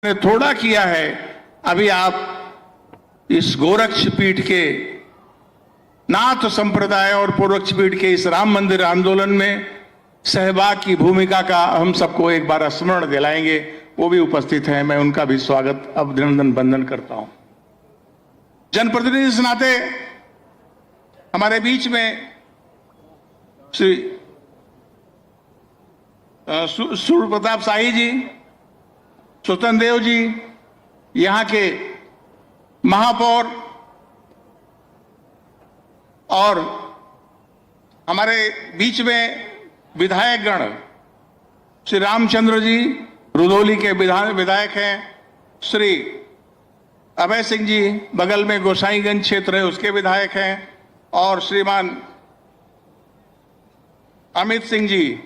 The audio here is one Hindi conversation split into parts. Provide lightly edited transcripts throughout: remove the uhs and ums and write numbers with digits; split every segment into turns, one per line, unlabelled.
ने थोड़ा किया है। अभी आप इस गोरक्ष पीठ के नाथ संप्रदाय और पूर्वक्ष पीठ के इस राम मंदिर आंदोलन में सहभाग की भूमिका का हम सबको एक बार स्मरण दिलाएंगे। वो भी उपस्थित हैं, मैं उनका भी स्वागत अभिनंदन वंदन करता हूं। जनप्रतिनिधि के नाते हमारे बीच में श्री सूर्य प्रताप शाही जी, स्वतंत्र देव जी, यहां के महापौर और हमारे बीच में विधायक गण श्री रामचंद्र जी रुदौली के विधायक हैं, श्री अभय सिंह जी बगल में गोसाईगंज क्षेत्र है उसके विधायक हैं, और श्रीमान अमित सिंह जी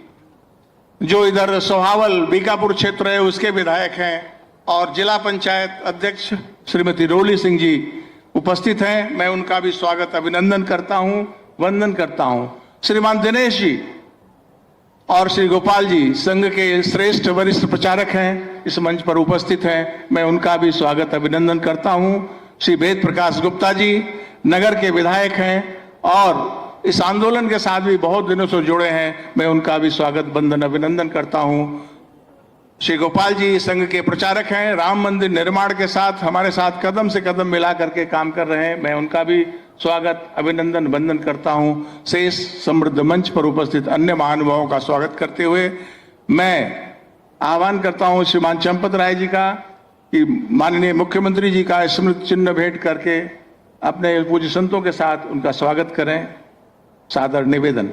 जो इधर सोहावल बीकापुर क्षेत्र है उसके विधायक हैं, और जिला पंचायत अध्यक्ष श्रीमती रोली सिंह जी उपस्थित हैं। मैं उनका भी स्वागत अभिनंदन करता हूं, वंदन करता हूं। श्रीमान दिनेश जी और श्री गोपाल जी संघ के श्रेष्ठ वरिष्ठ प्रचारक हैं, इस मंच पर उपस्थित हैं, मैं उनका भी स्वागत अभिनंदन करता हूं। श्री वेद प्रकाश गुप्ता जी नगर के विधायक हैं और इस आंदोलन के साथ भी बहुत दिनों से जुड़े हैं, मैं उनका भी स्वागत वंदन अभिनंदन करता हूं। श्री गोपाल जी संघ के प्रचारक हैं, राम मंदिर निर्माण के साथ हमारे साथ कदम से कदम मिला करके काम कर रहे हैं, मैं उनका भी स्वागत अभिनंदन वंदन करता हूं। शेष समृद्ध मंच पर उपस्थित अन्य महानुभावों का स्वागत करते हुए मैं आह्वान करता हूं श्रीमान चंपत राय जी का कि माननीय मुख्यमंत्री जी का स्मृति चिन्ह भेंट करके अपने पूज्य संतों के साथ उनका स्वागत करें। सादर निवेदन।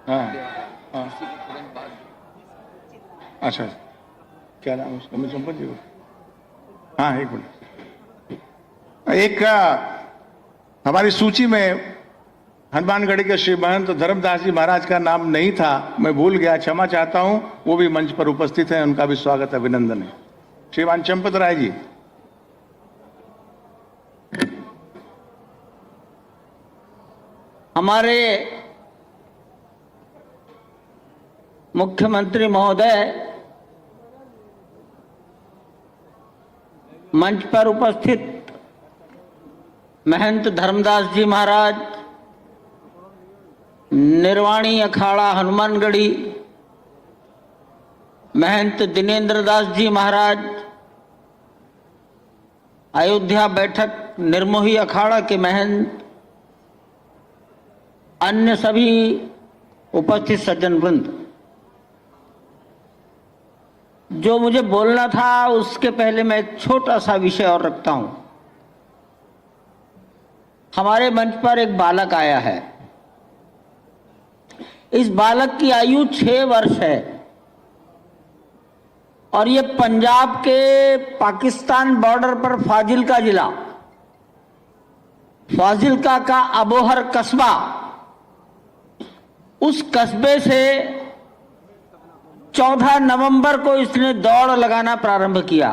हाँ, अच्छा, क्या नाम उसका, मैं संपत जी। हाँ, एक मिनट। एक हमारी सूची में हनुमानगढ़ के श्री महंत धर्मदास जी महाराज का नाम नहीं था, मैं भूल गया, क्षमा चाहता हूं। वो भी मंच पर उपस्थित हैं, उनका भी स्वागत अभिनंदन है। श्रीमान चंपत राय जी।
हमारे मुख्यमंत्री महोदय, मंच पर उपस्थित महंत धर्मदास जी महाराज, निर्वाणी अखाड़ा हनुमानगढ़ी महंत दिनेंद्र दास जी महाराज, अयोध्या बैठक निर्मोही अखाड़ा के महंत, अन्य सभी उपस्थित सज्जन वृंद, जो मुझे बोलना था उसके पहले मैं एक छोटा सा विषय और रखता हूं। हमारे मंच पर एक बालक आया है। इस बालक की आयु 6 वर्ष है और ये पंजाब के पाकिस्तान बॉर्डर पर फाजिल्का जिला, फाजिल्का का अबोहर कस्बा, उस कस्बे से 14 नवंबर को इसने दौड़ लगाना प्रारंभ किया।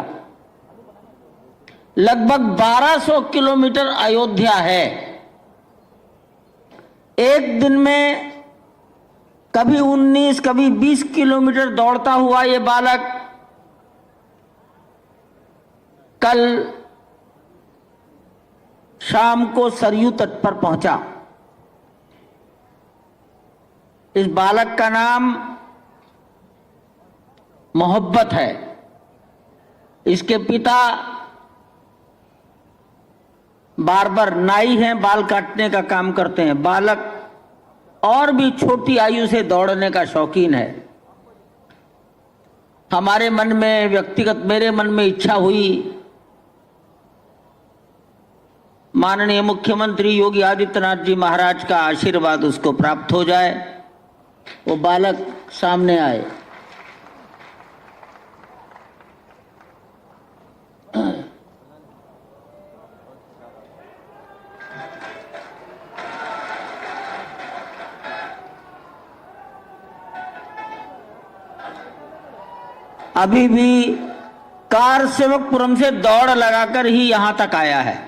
लगभग 1200 किलोमीटर अयोध्या है। एक दिन में कभी 19 कभी 20 किलोमीटर दौड़ता हुआ ये बालक कल शाम को सरयू तट पर पहुंचा। इस बालक का नाम मोहब्बत है। इसके पिता बार्बर नाई हैं, बाल काटने का काम करते हैं। बालक और भी छोटी आयु से दौड़ने का शौकीन है। हमारे मन में, व्यक्तिगत मेरे मन में इच्छा हुई माननीय मुख्यमंत्री योगी आदित्यनाथ जी महाराज का आशीर्वाद उसको प्राप्त हो जाए, वो बालक सामने आए। अभी भी कार सेवकपुरम से दौड़ लगाकर ही यहां तक आया है।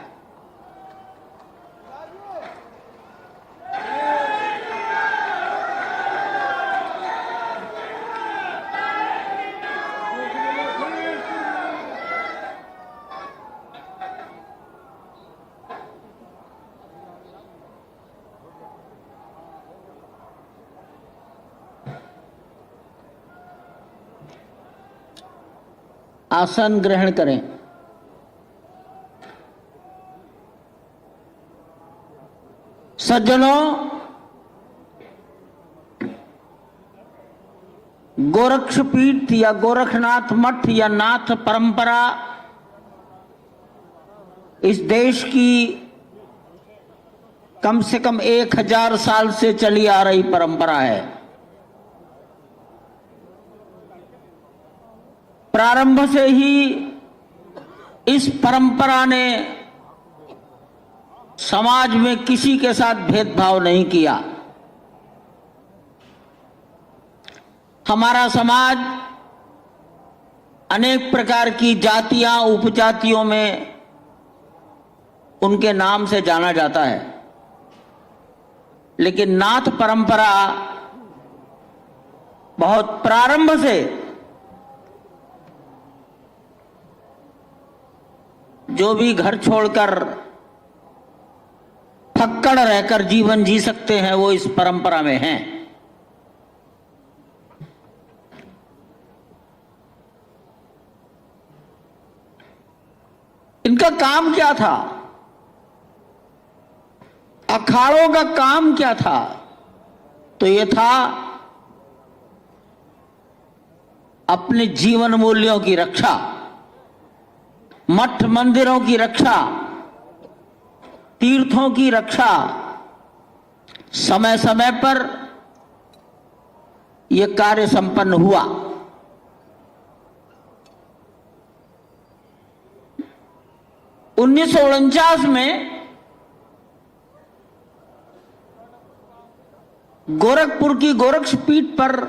आसन ग्रहण करें। सज्जनों, गोरक्षपीठ या गोरखनाथ मठ या नाथ परंपरा इस देश की कम से कम 1000 साल से चली आ रही परंपरा है। प्रारंभ से ही इस परंपरा ने समाज में किसी के साथ भेदभाव नहीं किया। हमारा समाज अनेक प्रकार की जातियां उपजातियों में उनके नाम से जाना जाता है, लेकिन नाथ परंपरा बहुत प्रारंभ से जो भी घर छोड़कर फक्कड़ रहकर जीवन जी सकते हैं वो इस परंपरा में हैं। इनका काम क्या था? अखाड़ों का काम क्या था? तो ये था अपने जीवन मूल्यों की रक्षा, मठ मंदिरों की रक्षा, तीर्थों की रक्षा। समय समय पर यह कार्य संपन्न हुआ। उन्नीस में गोरखपुर की गोरक्षपीठ पर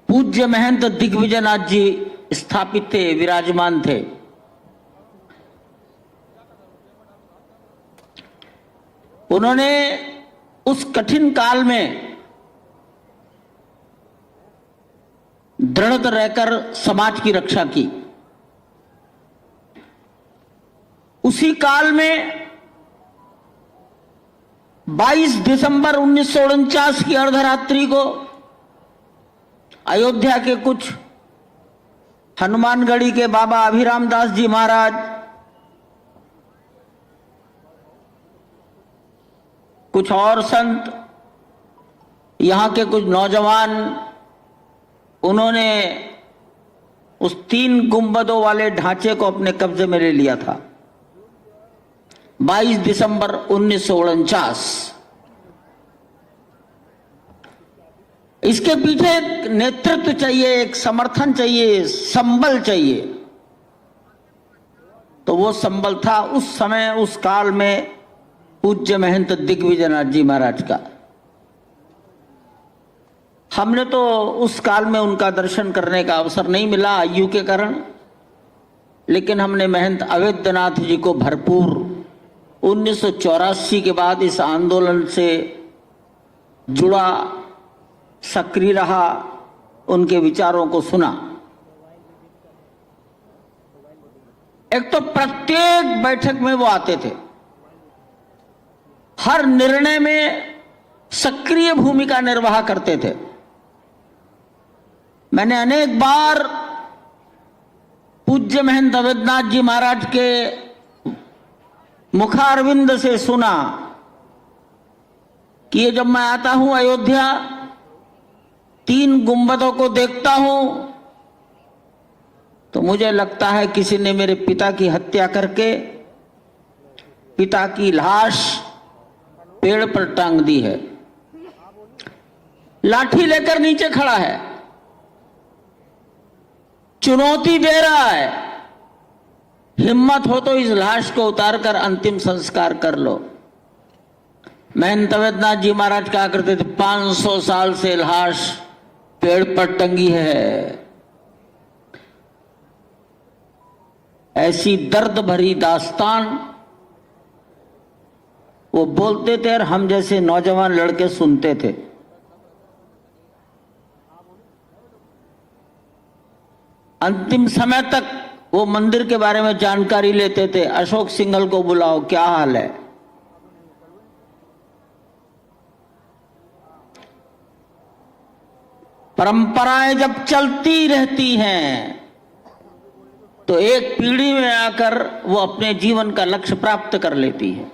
पूज्य महंत दिग्विजयनाथ जी स्थापित थे, विराजमान थे। उन्होंने उस कठिन काल में दृढ़ रहकर समाज की रक्षा की। उसी काल में 22 दिसंबर 1949 की अर्धरात्रि को अयोध्या के कुछ हनुमानगढ़ी के बाबा अभिराम दास जी महाराज, कुछ और संत, यहां के कुछ नौजवान, उन्होंने उस 3 गुंबदों वाले ढांचे को अपने कब्जे में ले लिया था। 22 दिसंबर 1949। इसके पीछे एक नेतृत्व चाहिए, एक समर्थन चाहिए, संबल चाहिए। तो वो संबल था उस समय, उस काल में पूज्य महंत दिग्विजयनाथ जी महाराज का। हमने तो उस काल में उनका दर्शन करने का अवसर नहीं मिला आयु के कारण, लेकिन हमने महंत अवैधनाथ जी को भरपूर 1984 के बाद इस आंदोलन से जुड़ा, सक्रिय रहा, उनके विचारों को सुना। एक तो प्रत्येक बैठक में वो आते थे, हर निर्णय में सक्रिय भूमिका निर्वाह करते थे। मैंने अनेक बार पूज्य महंत अवैधनाथ जी महाराज के मुखारविंद से सुना कि ये जब मैं आता हूं अयोध्या, 3 गुंबदों को देखता हूं तो मुझे लगता है किसी ने मेरे पिता की हत्या करके पिता की लाश पेड़ पर टांग दी है। लाठी लेकर नीचे खड़ा है, चुनौती दे रहा है, हिम्मत हो तो इस लाश को उतारकर अंतिम संस्कार कर लो। महंत अवैधनाथ जी महाराज कहा करते थे, 500 साल से लाश पेड़ पर टंगी है, ऐसी दर्द भरी दास्तान वो बोलते थे और हम जैसे नौजवान लड़के सुनते थे। अंतिम समय तक वो मंदिर के बारे में जानकारी लेते थे। अशोक सिंघल को बुलाओ, क्या हाल है। परंपराएं जब चलती रहती हैं तो एक पीढ़ी में आकर वो अपने जीवन का लक्ष्य प्राप्त कर लेती है।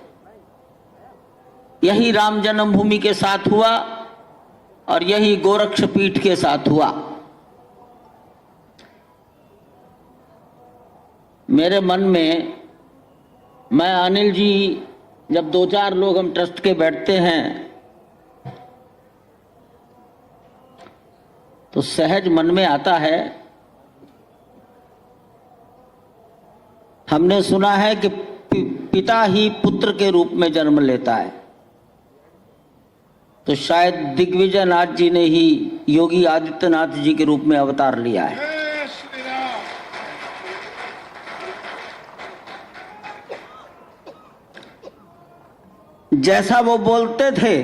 यही राम जन्मभूमि के साथ हुआ और यही गोरक्ष पीठ के साथ हुआ। मेरे मन में, मैं अनिल जी, जब 2-4 लोग हम ट्रस्ट के बैठते हैं तो सहज मन में आता है, हमने सुना है कि पिता ही पुत्र के रूप में जन्म लेता है, तो शायद दिग्विजय नाथ जी ने ही योगी आदित्यनाथ जी के रूप में अवतार लिया है। जैसा वो बोलते थे,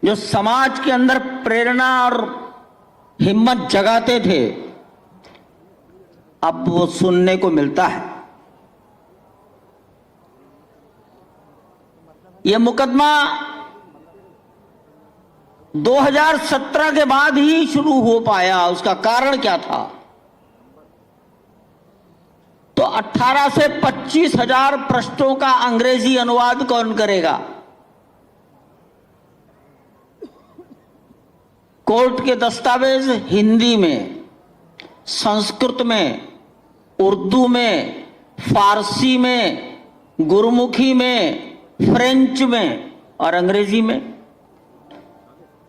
जो समाज के अंदर प्रेरणा और हिम्मत जगाते थे, अब वो सुनने को मिलता है। ये मुकदमा 2017 के बाद ही शुरू हो पाया। उसका कारण क्या था? तो 18 से 25 हजार पृष्ठों का अंग्रेजी अनुवाद कौन करेगा? कोर्ट के दस्तावेज हिंदी में, संस्कृत में, उर्दू में, फारसी में, गुरमुखी में, फ्रेंच में और अंग्रेजी में।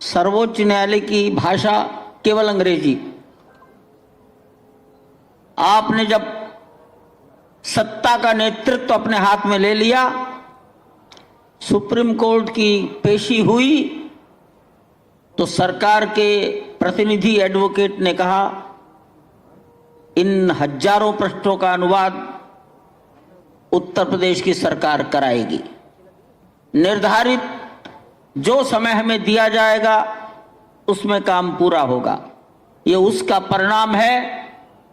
सर्वोच्च न्यायालय की भाषा केवल अंग्रेजी। आपने जब सत्ता का नेतृत्व अपने हाथ में ले लिया, सुप्रीम कोर्ट की पेशी हुई, तो सरकार के प्रतिनिधि एडवोकेट ने कहा इन हजारों पृष्ठों का अनुवाद उत्तर प्रदेश की सरकार कराएगी। निर्धारित जो समय हमें दिया जाएगा उसमें काम पूरा होगा। ये उसका परिणाम है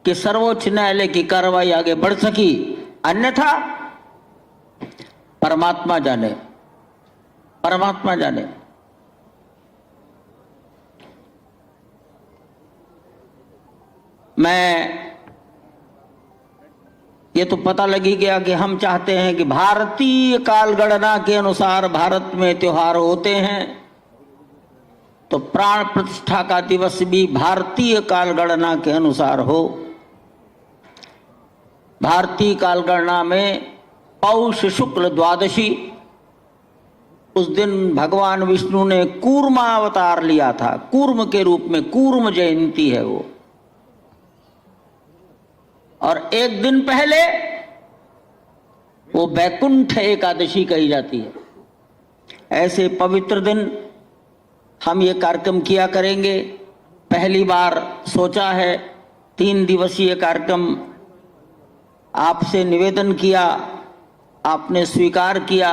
कि सर्वोच्च न्यायालय की कार्रवाई आगे बढ़ सकी। अन्यथा परमात्मा जाने, परमात्मा जाने। मैं, ये तो पता लगी गया कि हम चाहते हैं कि भारतीय कालगणना के अनुसार भारत में त्योहार होते हैं, तो प्राण प्रतिष्ठा का दिवस भी भारतीय कालगणना के अनुसार हो। भारतीय कालगणना में पौष शुक्ल द्वादशी, उस दिन भगवान विष्णु ने कूर्म अवतार लिया था। कूर्म के रूप में, कूर्म जयंती है वो। और एक दिन पहले वो बैकुंठ एकादशी कही जाती है। ऐसे पवित्र दिन हम ये कार्यक्रम किया करेंगे। पहली बार सोचा है 3 दिवसीय कार्यक्रम, आपसे निवेदन किया, आपने स्वीकार किया।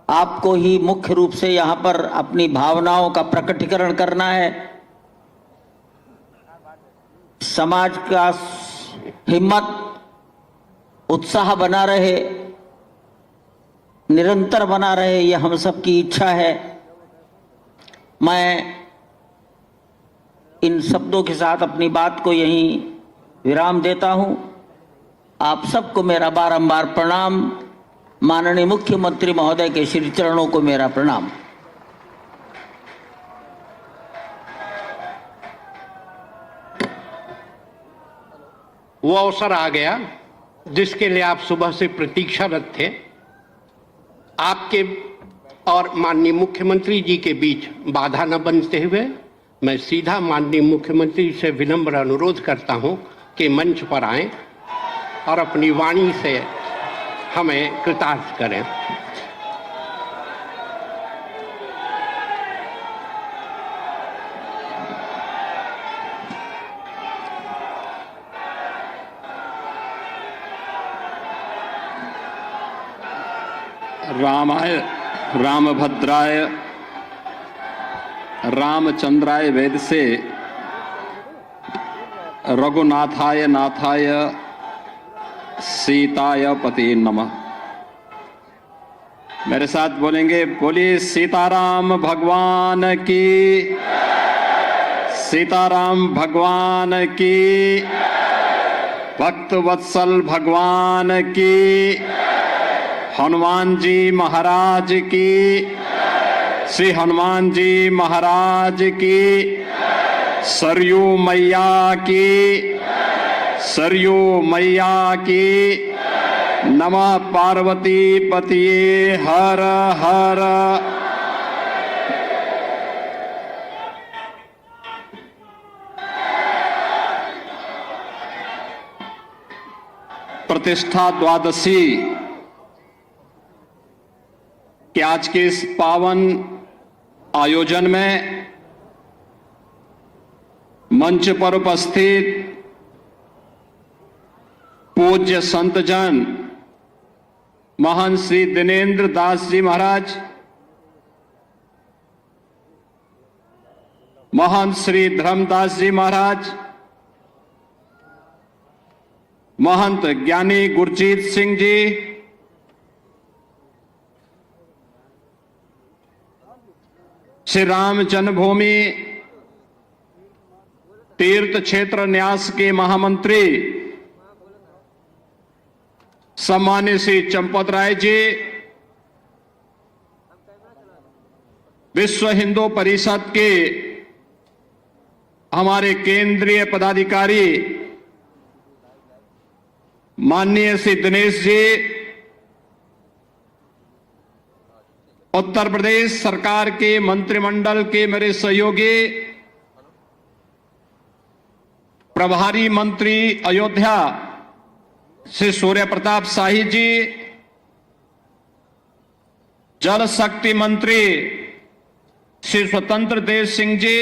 आपको ही मुख्य रूप से यहां पर अपनी भावनाओं का प्रकटीकरण करना है। समाज का हिम्मत, उत्साह बना रहे, निरंतर बना रहे, यह हम सबकी इच्छा है। मैं इन शब्दों के साथ अपनी बात को यहीं विराम देता हूं। आप सबको मेरा बारंबार प्रणाम। माननीय मुख्यमंत्री महोदय के श्री चरणों को मेरा प्रणाम।
वो अवसर आ गया जिसके लिए आप सुबह से प्रतीक्षारत थे। आपके और माननीय मुख्यमंत्री जी के बीच बाधा न बनते हुए मैं सीधा माननीय मुख्यमंत्री से विनम्र अनुरोध करता हूं कि मंच पर आएं और अपनी वाणी से हमें कृतार्थ करें।
रामाय रामभद्राय रामचंद्राय वेद से रघुनाथाय नाथाय सीताय पते नमः। मेरे साथ बोलेंगे, बोलिए सीताराम भगवान की, सीताराम भगवान की, भक्त वत्सल भगवान की, हनुमान जी महाराज की, श्री हनुमान जी महाराज की, सरयू मैया की, सरयू मैया की। नमः पार्वती पतिये हर हर। प्रतिष्ठा द्वादशी के आज के इस पावन आयोजन में मंच पर उपस्थित पूज्य संत जन महान श्री दिनेंद्र दास जी महाराज, महान श्री धर्मदास जी महाराज, महंत ज्ञानी गुरजीत सिंह जी, श्री राम जन्मभूमि तीर्थ क्षेत्र न्यास के महामंत्री सम्मानित श्री चंपत राय जी, विश्व हिंदू परिषद के हमारे केंद्रीय पदाधिकारी माननीय श्री दिनेश जी, उत्तर प्रदेश सरकार के मंत्रिमंडल के मेरे सहयोगी प्रभारी मंत्री अयोध्या श्री सूर्य प्रताप शाही जी, जल शक्ति मंत्री श्री स्वतंत्र देव सिंह जी,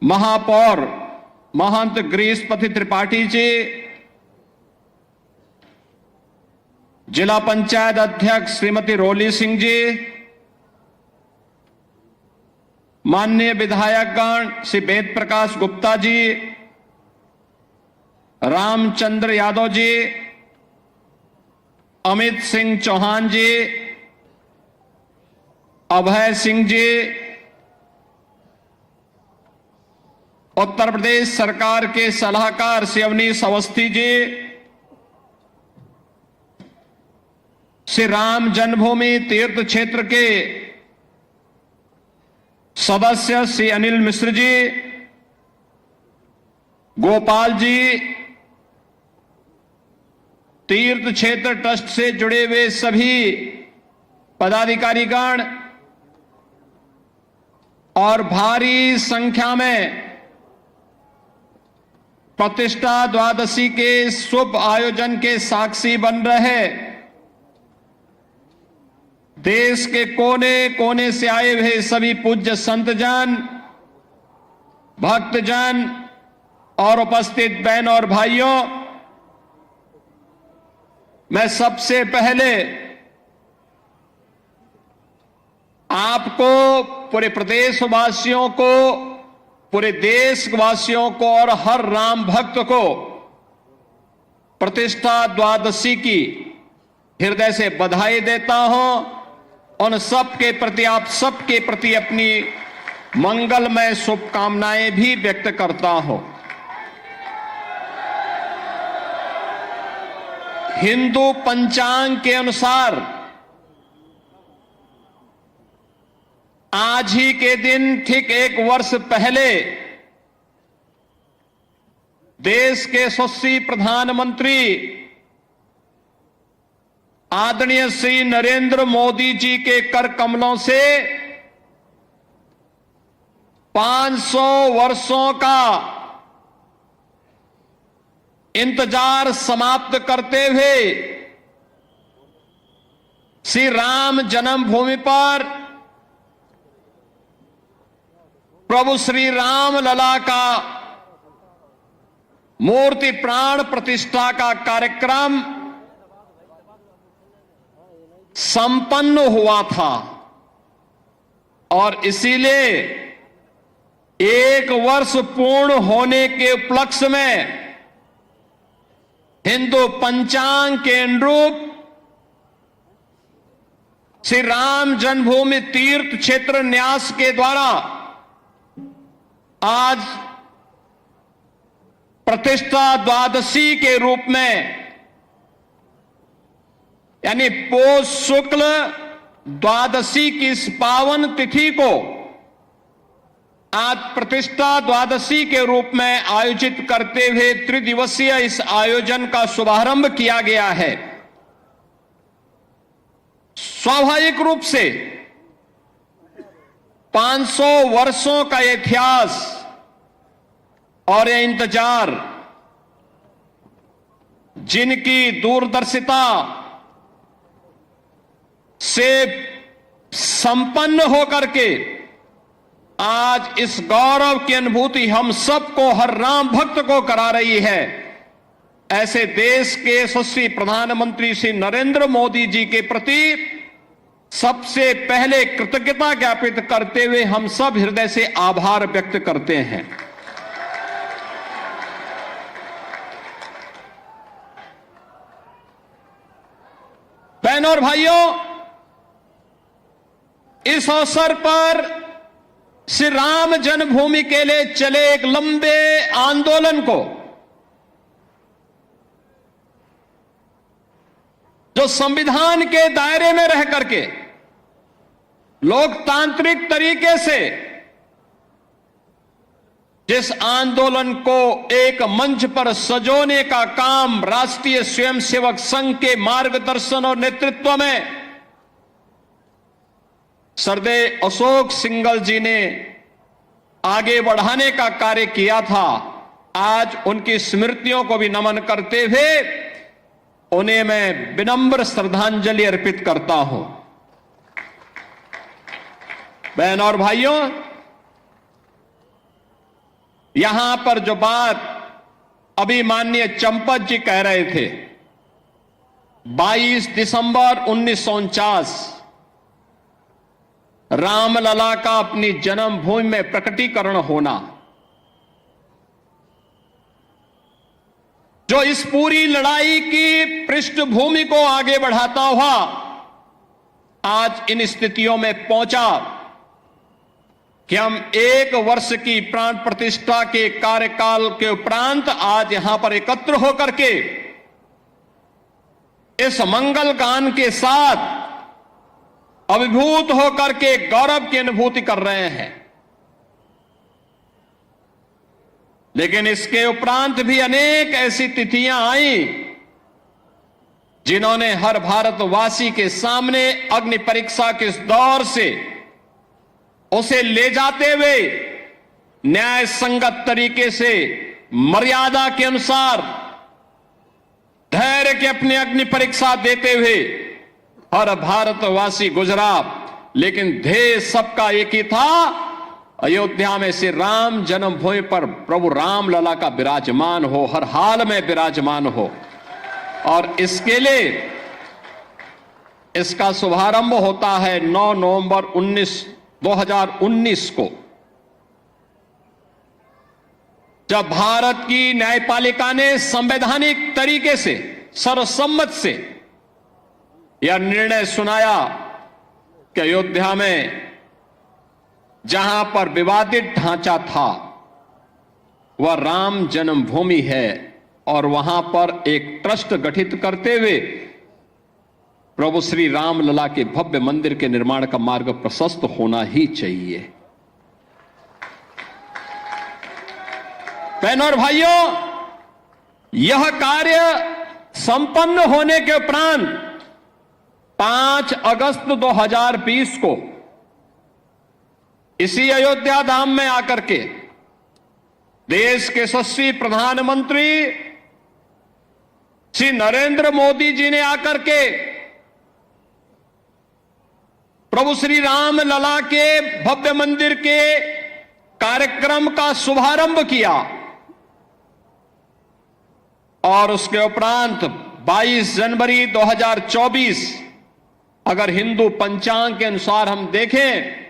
महापौर महंत गिरीशपति त्रिपाठी जी, जिला पंचायत अध्यक्ष श्रीमती रोली सिंह जी, माननीय विधायकगण श्री वेद प्रकाश गुप्ता जी, रामचंद्र यादव जी, अमित सिंह चौहान जी, अभय सिंह जी, उत्तर प्रदेश सरकार के सलाहकार श्री अवनीश अवस्थी जी, श्री राम जन्मभूमि तीर्थ क्षेत्र के सदस्य श्री अनिल मिश्र जी, गोपाल जी, तीर्थ क्षेत्र ट्रस्ट से जुड़े हुए सभी पदाधिकारीगण और भारी संख्या में प्रतिष्ठा द्वादशी के शुभ आयोजन के साक्षी बन रहे देश के कोने कोने से आए हुए सभी पूज्य संतजन, भक्तजन और उपस्थित बहन और भाइयों, मैं सबसे पहले आपको, पूरे प्रदेशवासियों को, पूरे देशवासियों को और हर राम भक्त को प्रतिष्ठा द्वादशी की हृदय से बधाई देता हूं। उन सबके प्रति, आप सबके प्रति अपनी मंगलमय शुभकामनाएं भी व्यक्त करता हूं। हिंदू पंचांग के अनुसार आज ही के दिन ठीक 1 वर्ष पहले देश के यशस्वी प्रधानमंत्री आदरणीय श्री नरेंद्र मोदी जी के कर कमलों से 500 वर्षों का इंतजार समाप्त करते हुए श्री राम जन्मभूमि पर प्रभु श्री राम लला का मूर्ति प्राण प्रतिष्ठा का कार्यक्रम संपन्न हुआ था और इसीलिए 1 वर्ष पूर्ण होने के उपलक्ष्य में हिंदू पंचांग के अनुरूप श्री राम जन्मभूमि तीर्थ क्षेत्र न्यास के द्वारा आज प्रतिष्ठा द्वादशी के रूप में यानी पौष शुक्ल द्वादशी की इस पावन तिथि को आज प्रतिष्ठा द्वादशी के रूप में आयोजित करते हुए त्रिदिवसीय इस आयोजन का शुभारंभ किया गया है। स्वाभाविक रूप से 500 वर्षों का इतिहास और ये इंतजार, जिनकी दूरदर्शिता से संपन्न होकर के आज इस गौरव की अनुभूति हम सबको, हर राम भक्त को करा रही है, ऐसे देश के यशस्वी प्रधानमंत्री श्री नरेंद्र मोदी जी के प्रति सबसे पहले कृतज्ञता ज्ञापित करते हुए हम सब हृदय से आभार व्यक्त करते हैं। बहनों और भाइयों, इस अवसर पर श्री राम जन्मभूमि के लिए चले एक लंबे आंदोलन को, जो संविधान के दायरे में रह करके लोकतांत्रिक तरीके से जिस आंदोलन को एक मंच पर सजोने का काम राष्ट्रीय स्वयंसेवक संघ के मार्गदर्शन और नेतृत्व में सरदेव अशोक सिंघल जी ने आगे बढ़ाने का कार्य किया था, आज उनकी स्मृतियों को भी नमन करते हुए उन्हें मैं विनम्र श्रद्धांजलि अर्पित करता हूं। बहनों और भाइयों, यहां पर जो बात अभी माननीय चंपत जी कह रहे थे, 22 दिसंबर 1949 रामलला का अपनी जन्मभूमि में प्रकटीकरण होना, जो इस पूरी लड़ाई की पृष्ठभूमि को आगे बढ़ाता हुआ आज इन स्थितियों में पहुंचा कि हम 1 वर्ष की प्राण प्रतिष्ठा के कार्यकाल के उपरांत आज यहां पर एकत्र होकर के इस मंगल गान के साथ अभिभूत होकर के गौरव की अनुभूति कर रहे हैं। लेकिन इसके उपरांत भी अनेक ऐसी तिथियां आई जिन्होंने हर भारतवासी के सामने अग्नि परीक्षा के इस दौर से उसे ले जाते हुए न्याय संगत तरीके से मर्यादा के अनुसार धैर्य की अपनी अग्नि परीक्षा देते हुए हर भारतवासी गुजरा। लेकिन ध्येय सबका एक ही था, अयोध्या में श्री राम जन्मभूमि पर प्रभु रामलला का विराजमान हो, हर हाल में विराजमान हो। और इसके लिए इसका शुभारंभ होता है 9 नवंबर 2019 को, जब भारत की न्यायपालिका ने संवैधानिक तरीके से सर्वसम्मत से यह निर्णय सुनाया कि अयोध्या में जहां पर विवादित ढांचा था वह राम जन्मभूमि है और वहां पर एक ट्रस्ट गठित करते हुए प्रभु श्री रामलला के भव्य मंदिर के निर्माण का मार्ग प्रशस्त होना ही चाहिए। बहनों और भाइयों, यह कार्य संपन्न होने के उपरांत 5 अगस्त 2020 को इसी अयोध्या धाम में आकर के देश के यशस्वी प्रधानमंत्री श्री नरेंद्र मोदी जी ने आकर के प्रभु श्री राम लला के भव्य मंदिर के कार्यक्रम का शुभारंभ किया और उसके उपरांत 22 जनवरी 2024 अगर हिंदू पंचांग के अनुसार हम देखें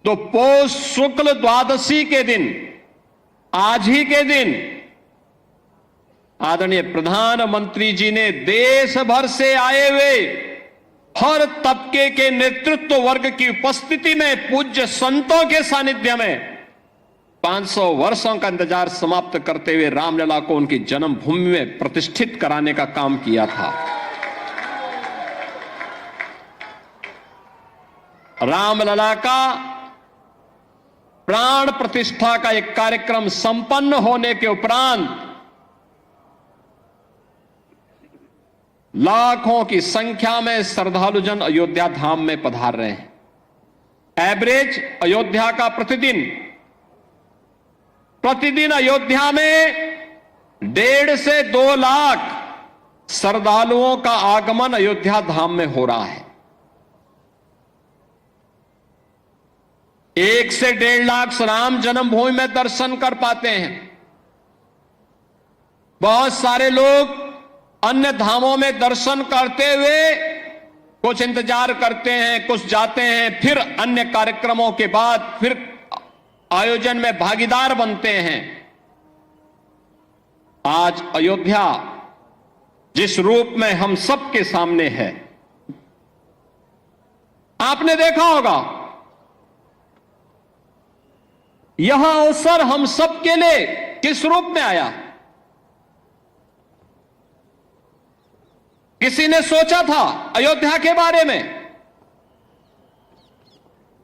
तो पौष शुक्ल द्वादशी के दिन, आज ही के दिन, आदरणीय प्रधानमंत्री जी ने देश भर से आए हुए हर तबके के नेतृत्व वर्ग की उपस्थिति में पूज्य संतों के सानिध्य में 500 वर्षों का इंतजार समाप्त करते हुए रामलला को उनकी जन्मभूमि में प्रतिष्ठित कराने का काम किया था। रामलला का प्राण प्रतिष्ठा का एक कार्यक्रम संपन्न होने के उपरांत लाखों की संख्या में श्रद्धालुजन अयोध्या धाम में पधार रहे हैं। एवरेज अयोध्या का प्रतिदिन अयोध्या में 1.5 से 2 लाख श्रद्धालुओं का आगमन अयोध्या धाम में हो रहा है। 1 से 1.5 लाख राम जन्मभूमि में दर्शन कर पाते हैं। बहुत सारे लोग अन्य धामों में दर्शन करते हुए कुछ इंतजार करते हैं, कुछ जाते हैं, फिर अन्य कार्यक्रमों के बाद फिर आयोजन में भागीदार बनते हैं। आज अयोध्या जिस रूप में हम सबके सामने है, आपने देखा होगा, यह अवसर हम सबके लिए किस रूप में आया। किसी ने सोचा था अयोध्या के बारे में?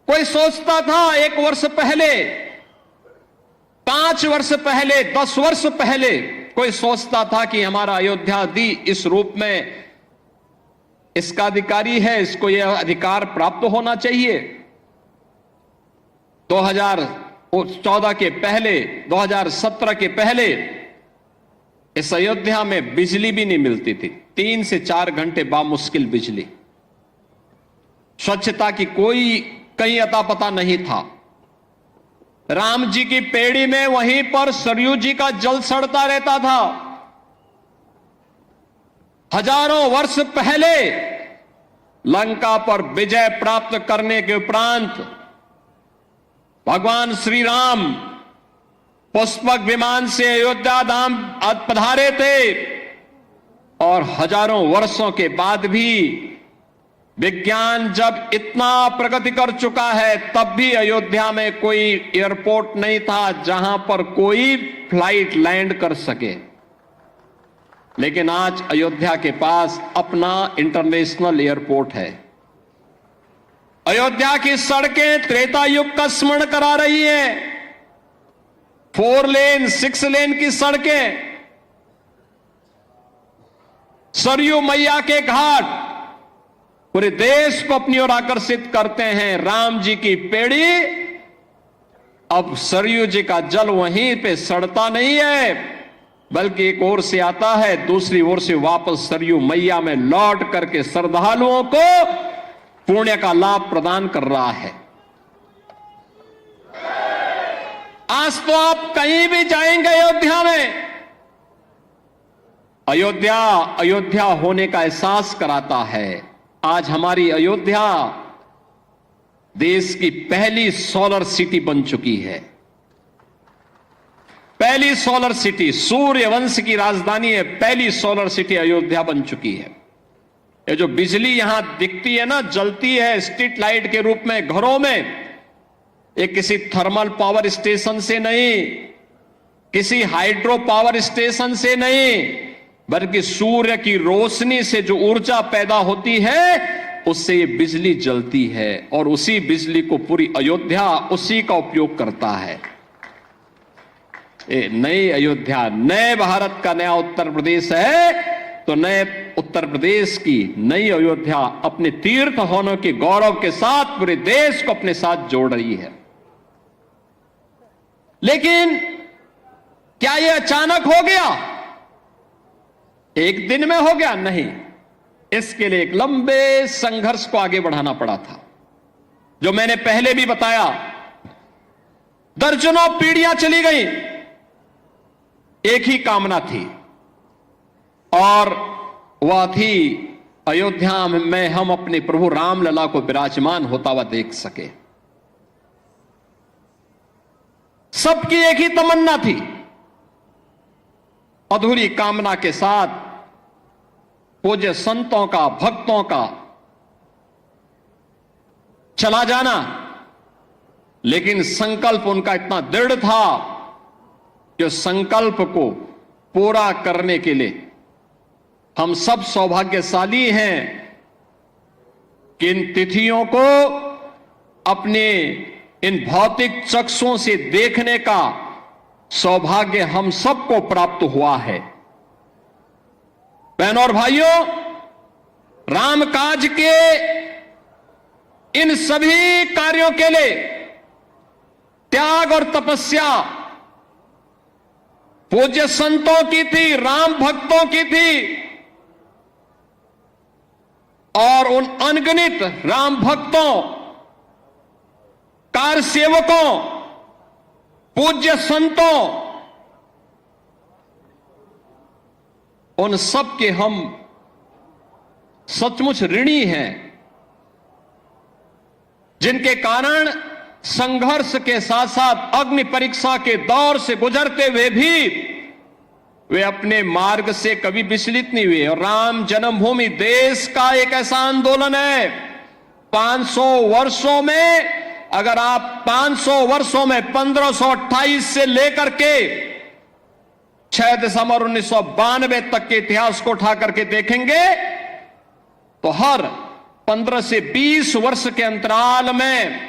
कोई सोचता था 1 वर्ष पहले, 5 वर्ष पहले, 10 वर्ष पहले कोई सोचता था कि हमारा अयोध्या दी इस रूप में इसका अधिकारी है, इसको यह अधिकार प्राप्त होना चाहिए। 2014 के पहले, 2017 के पहले इस अयोध्या में बिजली भी नहीं मिलती थी। 3 से 4 घंटे बामुश्किल बिजली। स्वच्छता की कोई कहीं अता पता नहीं था। राम जी की पेड़ी में वहीं पर सरयू जी का जल सड़ता रहता था। हजारों वर्ष पहले लंका पर विजय प्राप्त करने के उपरांत भगवान श्री राम पुष्पक विमान से अयोध्या धाम पधारे थे और हजारों वर्षों के बाद भी विज्ञान जब इतना प्रगति कर चुका है, तब भी अयोध्या में कोई एयरपोर्ट नहीं था जहां पर कोई फ्लाइट लैंड कर सके। लेकिन आज अयोध्या के पास अपना इंटरनेशनल एयरपोर्ट है। अयोध्या की सड़कें त्रेता युग का स्मरण करा रही हैं। 4 लेन 6 लेन की सड़कें, सरयू मैया के घाट पूरे देश को अपनी ओर आकर्षित करते हैं। राम जी की पेड़ी, अब सरयू जी का जल वहीं पे सड़ता नहीं है, बल्कि एक ओर से आता है, दूसरी ओर से वापस सरयू मैया में लौट करके श्रद्धालुओं को पुण्य का लाभ प्रदान कर रहा है। आज तो आप कहीं भी जाएंगे अयोध्या में, अयोध्या अयोध्या होने का एहसास कराता है। आज हमारी अयोध्या देश की पहली सोलर सिटी बन चुकी है। पहली सोलर सिटी, सूर्यवंश की राजधानी है, पहली सोलर सिटी अयोध्या बन चुकी है। ये जो बिजली यहां दिखती है ना, जलती है स्ट्रीट लाइट के रूप में घरों में, ये किसी थर्मल पावर स्टेशन से नहीं, किसी हाइड्रो पावर स्टेशन से नहीं, बल्कि सूर्य की रोशनी से जो ऊर्जा पैदा होती है, उससे ये बिजली जलती है और उसी बिजली को पूरी अयोध्या उसी का उपयोग करता है। ये नई अयोध्या, नए भारत का नया उत्तर प्रदेश है, तो नए उत्तर प्रदेश की नई अयोध्या अपने तीर्थ होने के गौरव के साथ पूरे देश को अपने साथ जोड़ रही है। लेकिन क्या यह अचानक हो गया? एक दिन में हो गया? नहीं, इसके लिए एक लंबे संघर्ष को आगे बढ़ाना पड़ा था। जो मैंने पहले भी बताया, दर्जनों पीढ़ियां चली गई, एक ही कामना थी और वह थी अयोध्या में हम अपने प्रभु रामलला को विराजमान होता हुआ देख सके। सबकी एक ही तमन्ना थी, अधूरी कामना के साथ पूज्य संतों का, भक्तों का चला जाना, लेकिन संकल्प उनका इतना दृढ़ था कि उस संकल्प को पूरा करने के लिए हम सब सौभाग्यशाली हैं कि इन तिथियों को अपने इन भौतिक चक्षुओं से देखने का सौभाग्य हम सबको प्राप्त हुआ है। बहनों और भाइयों, रामकाज के इन सभी कार्यों के लिए त्याग और तपस्या पूज्य संतों की थी, राम भक्तों की थी, और उन अनगिनत राम भक्तों, कार सेवकों, पूज्य संतों, उन सब के हम सचमुच ऋणी हैं, जिनके कारण संघर्ष के साथ साथ अग्नि परीक्षा के दौर से गुजरते हुए भी वे अपने मार्ग से कभी विचलित नहीं हुए। और राम जन्मभूमि देश का एक ऐसा आंदोलन है, 500 वर्षों में, अगर आप 500 वर्षों में 1528 से लेकर के 6 दिसंबर 1992 तक के इतिहास को उठा करके देखेंगे तो हर 15 से 20 वर्ष के अंतराल में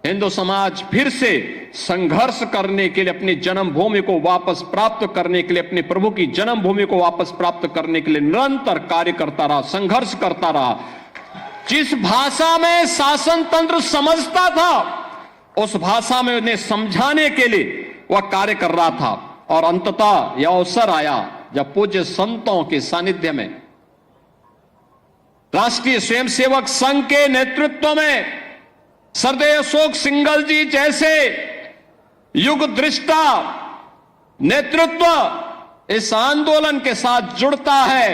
हिंदू समाज फिर से संघर्ष करने के लिए, अपनी जन्मभूमि को वापस प्राप्त करने के लिए, अपने प्रभु की जन्मभूमि को वापस प्राप्त करने के लिए निरंतर कार्य करता रहा, संघर्ष करता रहा। जिस भाषा में शासन तंत्र समझता था उस भाषा में उन्हें समझाने के लिए वह कार्य कर रहा था। और अंततः यह अवसर आया जब पूज्य संतों के सानिध्य में राष्ट्रीय स्वयंसेवक संघ के नेतृत्व में सरदेव अशोक सिंघल जी जैसे युग दृष्टा नेतृत्व इस आंदोलन के साथ जुड़ता है,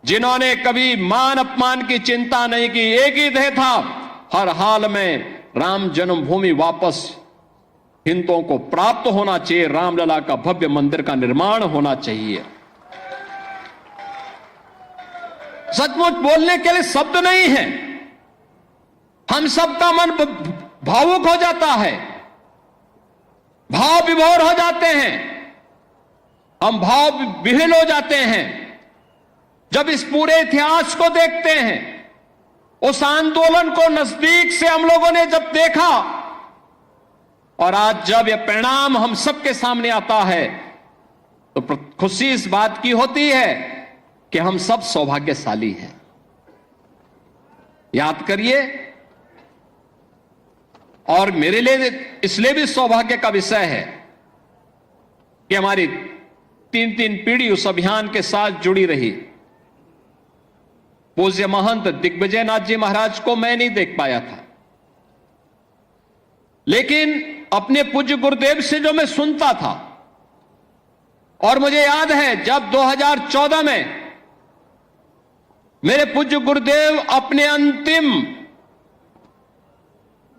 जिन्होंने कभी मान अपमान की चिंता नहीं की। एक ही ध्येय था, हर हाल में राम जन्मभूमि वापस हिंदुओं को प्राप्त होना चाहिए, रामलला का भव्य मंदिर का निर्माण होना चाहिए। सचमुच बोलने के लिए शब्द नहीं है, हम सबका मन भावुक हो जाता है, भाव विभोर हो जाते हैं, हम भाव विह्वल हो जाते हैं जब इस पूरे इतिहास को देखते हैं। उस आंदोलन को नजदीक से हम लोगों ने जब देखा और आज जब यह परिणाम हम सबके सामने आता है तो खुशी इस बात की होती है कि हम सब सौभाग्यशाली हैं। याद करिए, और मेरे लिए इसलिए भी सौभाग्य का विषय है कि हमारी 3 पीढ़ी उस अभियान के साथ जुड़ी रही। पूज्य महंत दिग्विजय नाथ जी महाराज को मैं नहीं देख पाया था, लेकिन अपने पूज्य गुरुदेव से जो मैं सुनता था, और मुझे याद है जब 2014 में मेरे पूज्य गुरुदेव अपने अंतिम,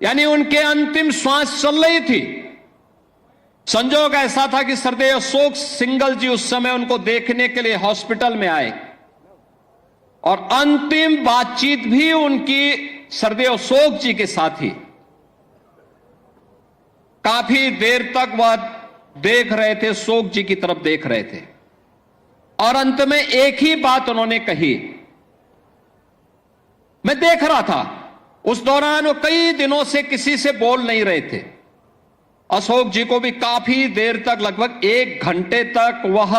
यानी उनके अंतिम श्वास चल रही थी, संजोग ऐसा था कि सरदेव अशोक सिंघल जी उस समय उनको देखने के लिए हॉस्पिटल में आए और अंतिम बातचीत भी उनकी सरदेव अशोक जी के साथ ही। काफी देर तक वह देख रहे थे, अशोक जी की तरफ देख रहे थे, और अंत में एक ही बात उन्होंने कही। मैं देख रहा था उस दौरान वो कई दिनों से किसी से बोल नहीं रहे थे। अशोक जी को भी काफी देर तक, लगभग 1 घंटे तक वह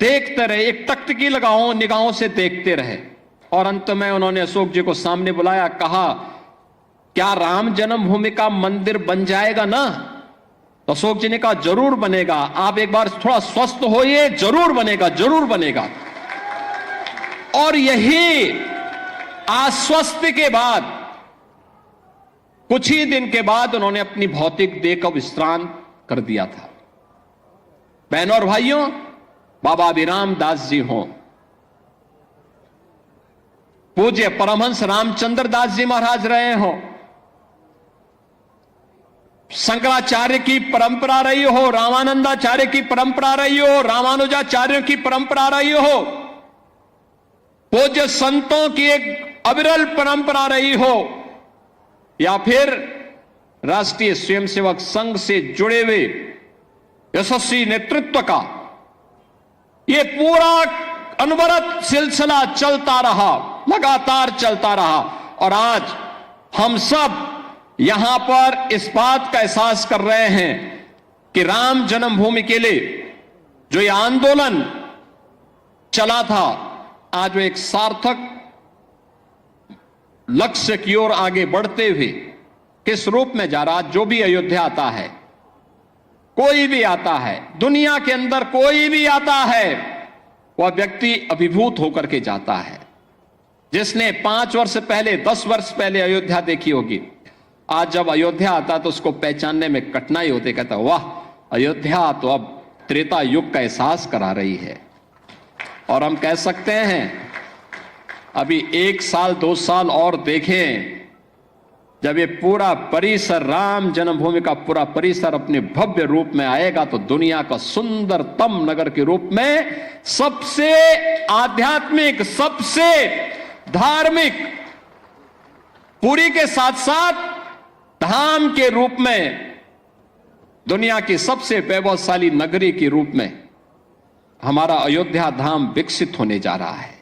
देखते रहे, एक तख्तगी लगाओ निगाहों से देखते रहे, और अंत में उन्होंने अशोक जी को सामने बुलाया, कहा क्या राम जन्मभूमि का मंदिर बन जाएगा ना? तो अशोक जी ने कहा जरूर बनेगा, आप एक बार थोड़ा स्वस्थ होइए, जरूर बनेगा, जरूर बनेगा। और यही आश्वस्त के बाद कुछ ही दिन के बाद उन्होंने अपनी भौतिक देह का विश्राम कर दिया था। बहनों और भाइयों, बाबा अभिराम दास जी हों, पूज्य परमहंस रामचंद्र दास जी महाराज रहे हो, शंकराचार्य की परंपरा रही हो, रामानंदाचार्य की परंपरा रही हो, रामानुजाचार्यों की परंपरा रही हो, पूज्य संतों की एक अविरल परंपरा रही हो, या फिर राष्ट्रीय स्वयंसेवक संघ से जुड़े हुए यशस्वी नेतृत्व का ये पूरा अनवरत सिलसिला चलता रहा, लगातार चलता रहा। और आज हम सब यहां पर इस बात का एहसास कर रहे हैं कि राम जन्मभूमि के लिए जो ये आंदोलन चला था, आज वो एक सार्थक लक्ष्य की ओर आगे बढ़ते हुए किस रूप में जा रहा। जो भी अयोध्या आता है, कोई भी आता है, दुनिया के अंदर कोई भी आता है, वह व्यक्ति अभिभूत होकर के जाता है। जिसने 5 वर्ष पहले, 10 वर्ष पहले अयोध्या देखी होगी, आज जब अयोध्या आता तो उसको पहचानने में कठिनाई होती, कहता वाह, अयोध्या तो अब त्रेता युग का एहसास करा रही है। और हम कह सकते हैं अभी 1 साल 2 साल और देखें, जब ये पूरा परिसर, राम जन्मभूमि का पूरा परिसर अपने भव्य रूप में आएगा तो दुनिया का सुंदरतम नगर के रूप में, सबसे आध्यात्मिक, सबसे धार्मिक, पुरी के साथ साथ धाम के रूप में, दुनिया की सबसे वैभवशाली नगरी के रूप में हमारा अयोध्या धाम विकसित होने जा रहा है,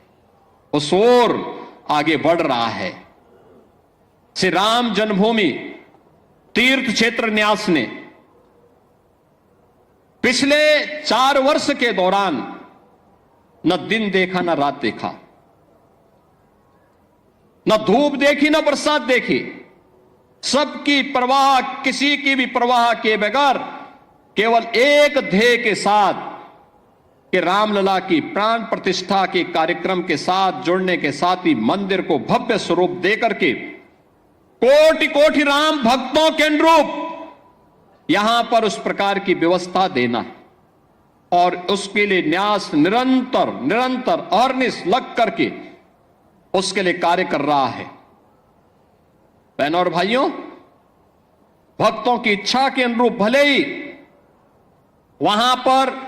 उस ओर आगे बढ़ रहा है। श्री राम जन्मभूमि तीर्थ क्षेत्र न्यास ने पिछले 4 वर्ष के दौरान न दिन देखा, न रात देखा, न धूप देखी, न बरसात देखी, सबकी परवाह, किसी की भी परवाह किए बगैर केवल एक ध्येय के साथ कि रामलला की प्राण प्रतिष्ठा के कार्यक्रम के साथ जुड़ने के साथ ही मंदिर को भव्य स्वरूप देकर के कोटि कोटि राम भक्तों के अनुरूप यहां पर उस प्रकार की व्यवस्था देना, और उसके लिए न्यास निरंतर निरंतर अहर्निश लग करके उसके लिए कार्य कर रहा है। बहनों और भाइयों, भक्तों की इच्छा के अनुरूप भले ही वहां पर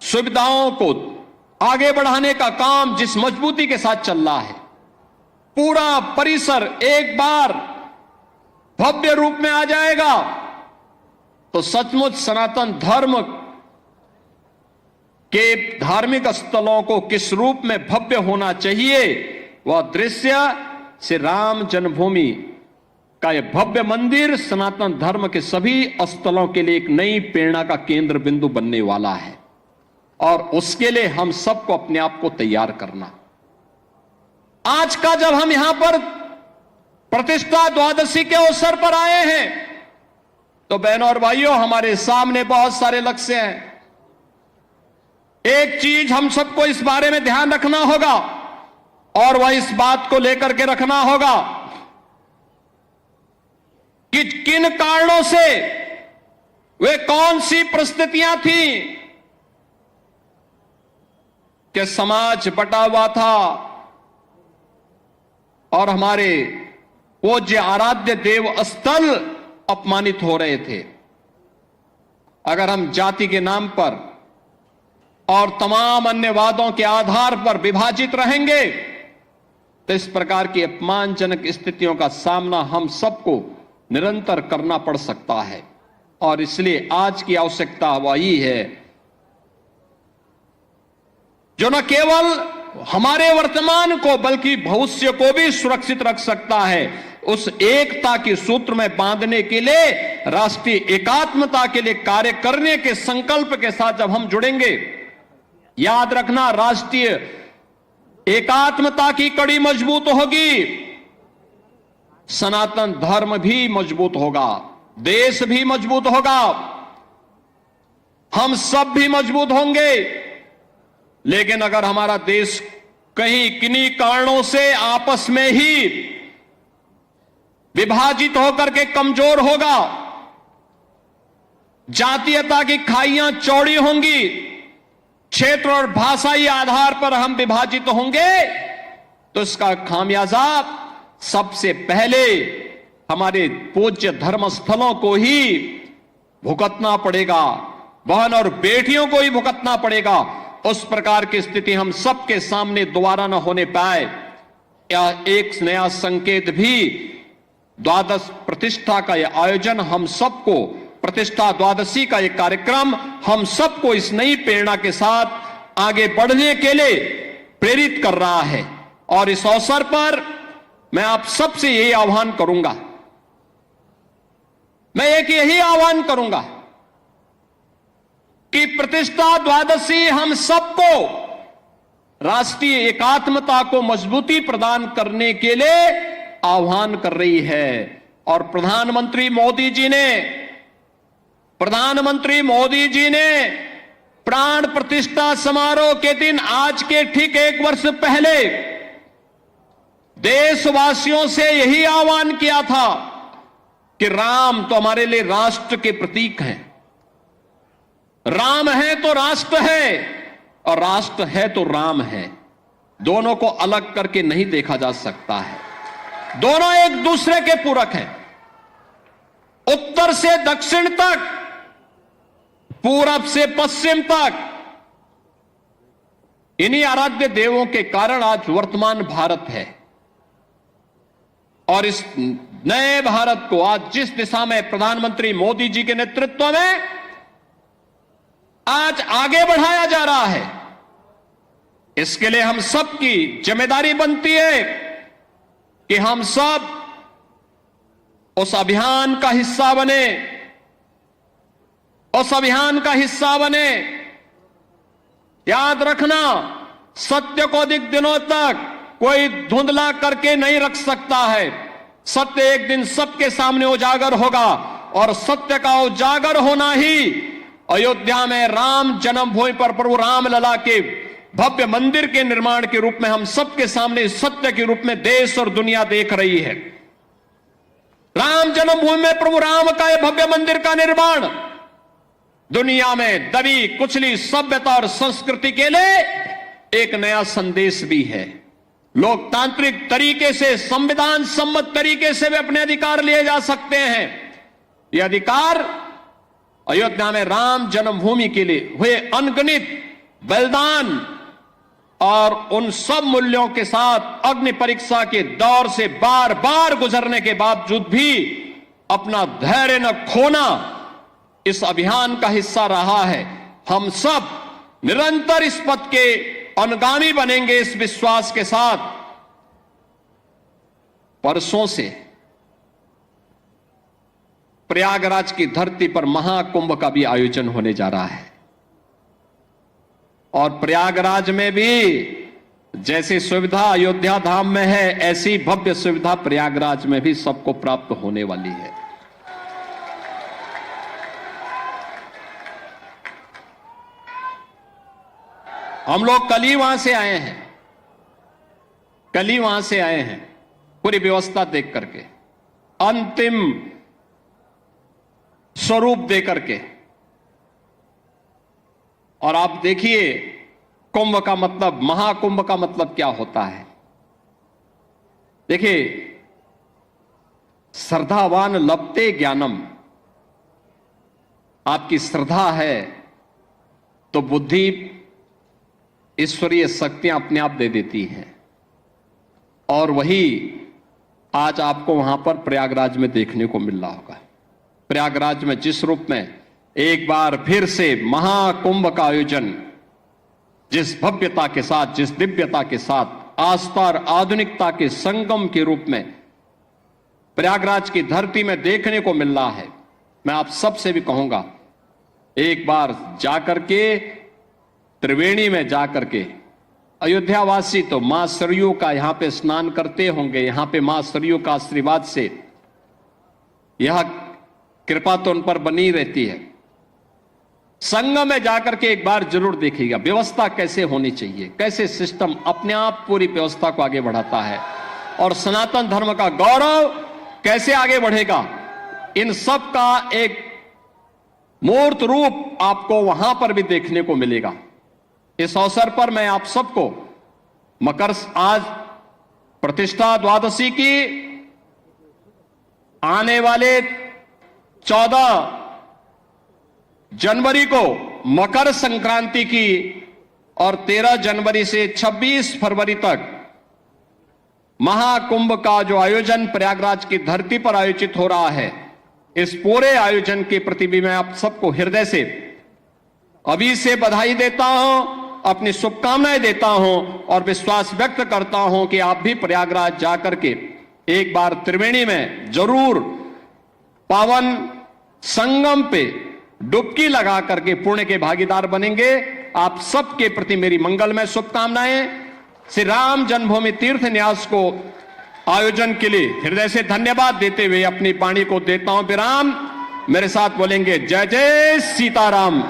सुविधाओं को आगे बढ़ाने का काम जिस मजबूती के साथ चल रहा है, पूरा परिसर एक बार भव्य रूप में आ जाएगा तो सचमुच सनातन धर्म के धार्मिक स्थलों को किस रूप में भव्य होना चाहिए, वह दृश्य श्री राम जन्मभूमि का यह भव्य मंदिर सनातन धर्म के सभी स्थलों के लिए एक नई प्रेरणा का केंद्र बिंदु बनने वाला है। और उसके लिए हम सबको अपने आप को तैयार करना। आज का जब हम यहां पर प्रतिष्ठा द्वादशी के अवसर पर आए हैं तो बहनों और भाइयों, हमारे सामने बहुत सारे लक्ष्य हैं। एक चीज हम सबको इस बारे में ध्यान रखना होगा, और वह इस बात को लेकर के रखना होगा कि किन कारणों से, वे कौन सी परिस्थितियां थी कि समाज बटा हुआ था और हमारे पूज्य आराध्य देव स्थल अपमानित हो रहे थे। अगर हम जाति के नाम पर और तमाम अन्य वादों के आधार पर विभाजित रहेंगे तो इस प्रकार की अपमानजनक स्थितियों का सामना हम सबको निरंतर करना पड़ सकता है। और इसलिए आज की आवश्यकता वही है जो न केवल हमारे वर्तमान को बल्कि भविष्य को भी सुरक्षित रख सकता है। उस एकता के सूत्र में बांधने के लिए, राष्ट्रीय एकात्मता के लिए कार्य करने के संकल्प के साथ जब हम जुड़ेंगे, याद रखना, राष्ट्रीय एकात्मता की कड़ी मजबूत होगी, सनातन धर्म भी मजबूत होगा, देश भी मजबूत होगा, हम सब भी मजबूत होंगे। लेकिन अगर हमारा देश कहीं किन्हीं कारणों से आपस में ही विभाजित होकर के कमजोर होगा, जातीयता की खाइयां चौड़ी होंगी, क्षेत्र और भाषाई आधार पर हम विभाजित होंगे, तो इसका खामियाजा सबसे पहले हमारे पूज्य धर्म स्थलों को ही भुगतना पड़ेगा, बहन और बेटियों को ही भुगतना पड़ेगा। उस प्रकार की स्थिति हम सबके सामने दोबारा न होने पाए, यह एक नया संकेत भी द्वादश प्रतिष्ठा का यह आयोजन हम सबको, प्रतिष्ठा द्वादशी का यह कार्यक्रम हम सबको इस नई प्रेरणा के साथ आगे बढ़ने के लिए प्रेरित कर रहा है। और इस अवसर पर मैं आप सबसे यही आह्वान करूंगा, मैं एक यही आह्वान करूंगा कि प्रतिष्ठा द्वादशी हम सबको राष्ट्रीय एकात्मता को मजबूती प्रदान करने के लिए आह्वान कर रही है। और प्रधानमंत्री मोदी जी ने प्राण प्रतिष्ठा समारोह के दिन आज के ठीक 1 वर्ष पहले देशवासियों से यही आह्वान किया था कि राम तो हमारे लिए राष्ट्र के प्रतीक हैं, राम है तो राष्ट्र है और राष्ट्र है तो राम है। दोनों को अलग करके नहीं देखा जा सकता है, दोनों एक दूसरे के पूरक हैं। उत्तर से दक्षिण तक, पूरब से पश्चिम तक, इन्हीं आराध्य देवों के कारण आज वर्तमान भारत है। और इस नए भारत को आज जिस दिशा में प्रधानमंत्री मोदी जी के नेतृत्व में आज आगे बढ़ाया जा रहा है, इसके लिए हम सबकी जिम्मेदारी बनती है कि हम सब उस अभियान का हिस्सा बने, उस अभियान का हिस्सा बने। याद रखना, सत्य को अधिक दिनों तक कोई धुंधला करके नहीं रख सकता है। सत्य एक दिन सबके सामने उजागर होगा और सत्य का उजागर होना ही अयोध्या में राम जन्मभूमि पर प्रभु रामलला के भव्य मंदिर के निर्माण के रूप में हम सबके सामने सत्य के रूप में देश और दुनिया देख रही है। राम जन्मभूमि में प्रभु राम का यह भव्य मंदिर का निर्माण दुनिया में दबी कुचली सभ्यता और संस्कृति के लिए एक नया संदेश भी है। लोकतांत्रिक तरीके से, संविधान सम्मत तरीके से भी अपने अधिकार लिए जा सकते हैं। यह अधिकार अयोध्या में राम जन्मभूमि के लिए हुए अनगिनत बलिदान और उन सब मूल्यों के साथ अग्नि परीक्षा के दौर से बार बार गुजरने के बावजूद भी अपना धैर्य न खोना इस अभियान का हिस्सा रहा है। हम सब निरंतर इस पथ के अनुगामी बनेंगे इस विश्वास के साथ। परसों से प्रयागराज की धरती पर महाकुंभ का भी आयोजन होने जा रहा है और प्रयागराज में भी जैसी सुविधा अयोध्या धाम में है, ऐसी भव्य सुविधा प्रयागराज में भी सबको प्राप्त होने वाली है। हम लोग कल ही वहां से आए हैं, पूरी व्यवस्था देख करके, अंतिम स्वरूप दे करके। और आप देखिए, कुंभ का मतलब, महाकुंभ का मतलब क्या होता है। देखिए, श्रद्धावान लभते ज्ञानम, आपकी श्रद्धा है तो बुद्धि, ईश्वरीय शक्तियां अपने आप दे देती हैं। और वही आज आपको वहां पर प्रयागराज में देखने को मिल रहा होगा। प्रयागराज में जिस रूप में एक बार फिर से महाकुंभ का आयोजन जिस भव्यता के साथ, जिस दिव्यता के साथ, आस्था और आधुनिकता के संगम के रूप में प्रयागराज की धरती में देखने को मिल रहा है, मैं आप सबसे भी कहूंगा, एक बार जाकर के त्रिवेणी में जाकर के, अयोध्यावासी तो मां सरयू का यहां पे स्नान करते होंगे, यहां पे मां सरयू का आशीर्वाद से यह कृपा तो उन पर बनी रहती है। संगम में जाकर के एक बार जरूर देखिएगा व्यवस्था कैसे होनी चाहिए, कैसे सिस्टम अपने आप पूरी व्यवस्था को आगे बढ़ाता है और सनातन धर्म का गौरव कैसे आगे बढ़ेगा। इन सब का एक मूर्त रूप आपको वहां पर भी देखने को मिलेगा। इस अवसर पर मैं आप सबको आज प्रतिष्ठा द्वादशी की आने वाले 14 जनवरी को मकर संक्रांति की और 13 जनवरी से 26 फरवरी तक महाकुंभ का जो आयोजन प्रयागराज की धरती पर आयोजित हो रहा है, इस पूरे आयोजन के प्रति भी मैं आप सबको हृदय से अभी से बधाई देता हूं, अपनी शुभकामनाएं देता हूं और विश्वास व्यक्त करता हूं कि आप भी प्रयागराज जाकर के एक बार त्रिवेणी में जरूर पावन संगम पे डुबकी लगा करके पुण्य के भागीदार बनेंगे। आप सबके प्रति मेरी मंगलमय शुभकामनाएं। श्री राम जन्मभूमि तीर्थ न्यास को आयोजन के लिए हृदय से धन्यवाद देते हुए अपनी वाणी को देता हूं विराम। मेरे साथ बोलेंगे जय जय सीताराम।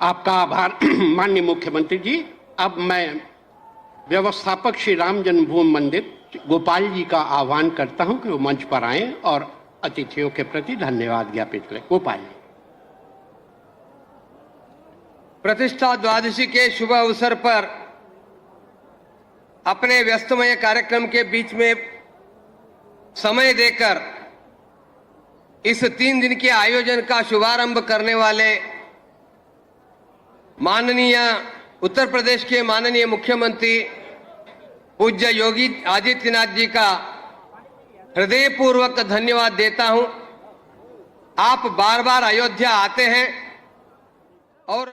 आपका आभार माननीय मुख्यमंत्री जी। अब मैं व्यवस्थापक श्री राम जन्मभूमि मंदिर गोपाल जी का आह्वान करता हूं कि वो मंच पर आएं और अतिथियों के प्रति धन्यवाद ज्ञापित करें। गोपाल जी।
प्रतिष्ठा द्वादशी के शुभ अवसर पर अपने व्यस्तमय कार्यक्रम के बीच में समय देकर इस 3 दिन के आयोजन का शुभारंभ करने वाले माननीय उत्तर प्रदेश के माननीय मुख्यमंत्री पूज्य योगी आदित्यनाथ जी का हृदयपूर्वक धन्यवाद देता हूं। आप बार बार अयोध्या आते हैं और